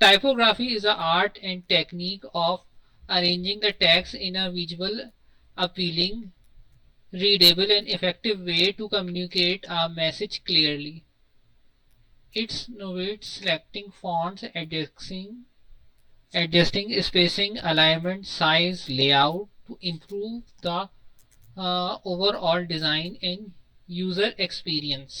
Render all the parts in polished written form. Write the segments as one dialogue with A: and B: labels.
A: Typography is the art and technique of arranging the text in a visual, appealing, readable, and effective way to communicate a message clearly. It involves selecting fonts, adjusting spacing, alignment, size, layout to improve the overall design and user experience.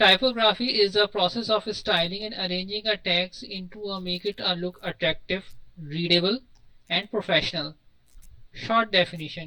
A: Typography is the process of styling and arranging a text into a make it a look attractive, readable and professional. Short definition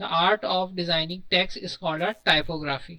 A: The art of designing text is called a typography.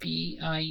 A: PIXCLE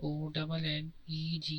A: CONNEGE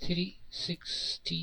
A: 360۔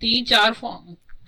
A: 3-4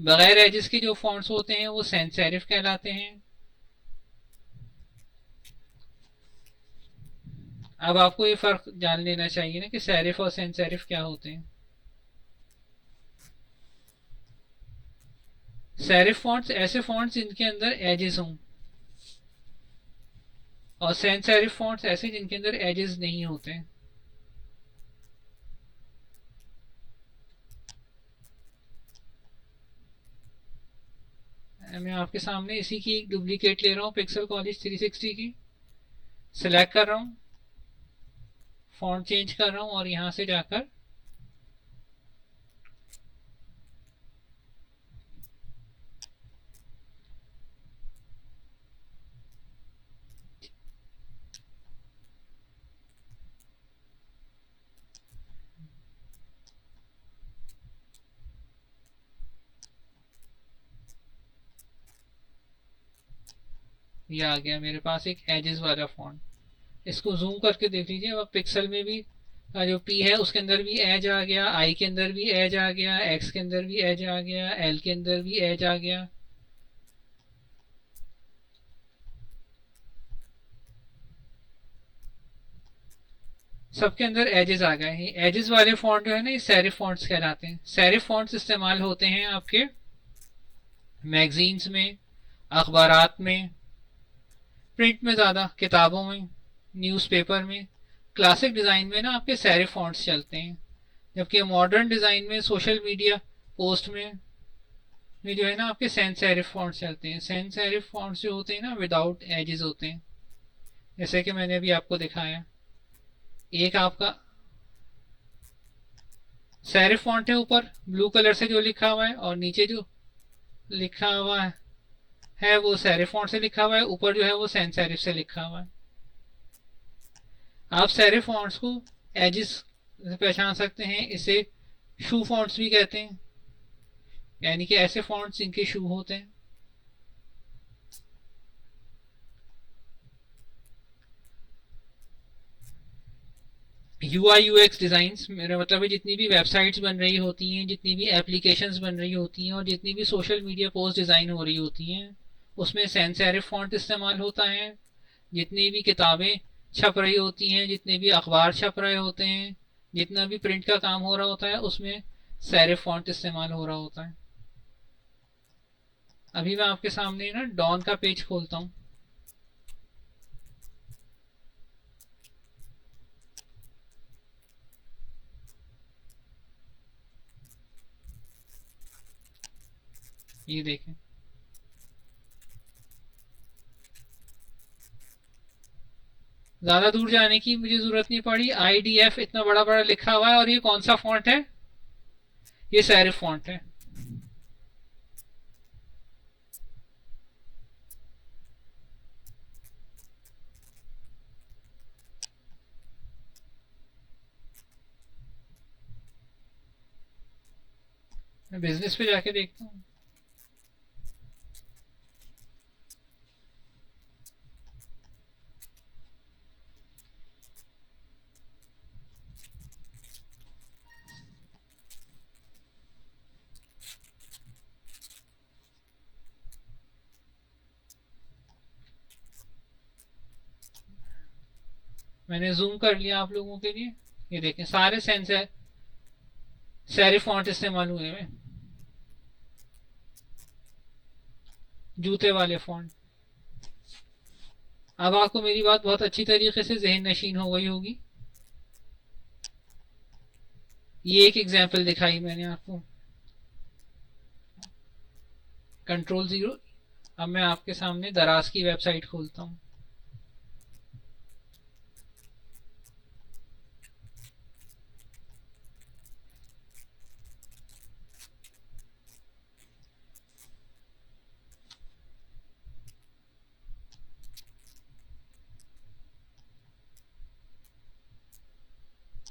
A: बगैर edges के जो fonts होते हैं वो sans serif कहलाते हैं। अब आपको ये फर्क जान लेना चाहिए ना कि सेरिफ और सैंस सेरिफ क्या होते हैं। सेरिफ फॉन्ट्स ऐसे फॉन्ट्स जिनके अंदर एजेस हों, और सैंस सेरिफ फॉन्ट्स ऐसे जिनके अंदर एजेस नहीं होते हैं। मैं आपके सामने इसी की एक डुप्लीकेट ले रहा हूँ, पिक्सल कॉलेज 360 की। सिलेक्ट कर रहा हूँ, फॉन्ट चेंज कर रहा हूँ और यहाँ से जाकर ये आ गया मेरे पास एक एजेस वाला फॉन्ट। इसको जूम करके देख लीजिए। अब पिक्सल में भी जो पी है उसके अंदर भी एज आ गया, आई के अंदर भी एज आ गया, एक्स के अंदर भी एज आ गया, एल के अंदर भी एज आ गया। सबके अंदर एजेस आ गए हैं। एजेस वाले फॉन्ट जो है ना, ये सेरिफ फॉन्ट्स कहलाते हैं। सेरिफ फॉन्ट्स इस्तेमाल होते हैं आपके मैगजीन्स में, अखबारात में, प्रिंट में ज़्यादा, किताबों में, न्यूज़पेपर में। क्लासिक डिज़ाइन में ना आपके सेरिफ फॉन्ट्स चलते हैं, जबकि मॉडर्न डिज़ाइन में, सोशल मीडिया पोस्ट में जो है ना आपके सैंस सेरिफ फॉन्ट्स चलते हैं। सैंस सेरिफ फॉन्ट्स जो होते हैं ना विदाउट एजेस होते हैं, जैसे कि मैंने अभी आपको दिखाया। एक आपका सेरिफ फॉन्ट है ऊपर ब्लू कलर से जो लिखा हुआ है, और नीचे जो लिखा हुआ है वो सेरिफ फॉन्ट से लिखा हुआ है, ऊपर जो है वो सैंस सेरिफ से लिखा हुआ है। आप सेरिफ फॉन्ट्स को एजेस से पहचान सकते हैं। इसे शू फॉन्ट्स भी कहते हैं, यानी कि ऐसे फॉन्ट्स जिनके शू होते हैं। UI UX डिज़ाइंस, मेरा मतलब है जितनी भी वेबसाइट्स बन रही होती हैं, जितनी भी एप्लीकेशंस बन रही होती हैं, और जितनी भी सोशल मीडिया पोस्ट डिज़ाइन हो रही होती हैं, उसमें सैंस सेरिफ फॉन्ट इस्तेमाल होता है। जितनी भी किताबें छप रही होती हैं, जितने भी अखबार छप रहे होते हैं, जितना भी प्रिंट का काम हो रहा होता है, उसमें सेरिफ फॉन्ट इस्तेमाल हो रहा होता है। अभी मैं आपके सामने ना डॉन का पेज खोलता हूँ। ये देखें, ज्यादा दूर जाने की मुझे जरूरत नहीं पड़ी। IDF इतना बड़ा बड़ा लिखा हुआ है, और ये कौन सा फॉन्ट है? ये सेरिफ फॉन्ट है। मैं बिजनेस पे जाके देखता हूँ। मैंने जूम कर लिया आप लोगों के लिए। ये देखें, सारे सेंसर सेरिफ फॉन्ट इस्तेमाल हुए हैं। जूते वाले फॉन्ट। अब आपको मेरी बात बहुत अच्छी तरीके से जहन नशीन हो गई होगी। ये एक एग्जांपल दिखाई मैंने आपको, Ctrl+0। अब मैं आपके सामने दराज की वेबसाइट खोलता हूँ।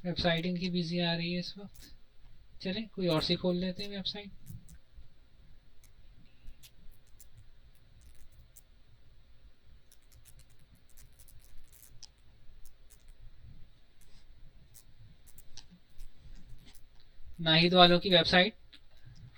A: वेबसाइट इनकी बिजी आ रही है इस वक्त। चलें कोई और सी खोल लेते हैं वेबसाइट। नाहिद वालों की वेबसाइट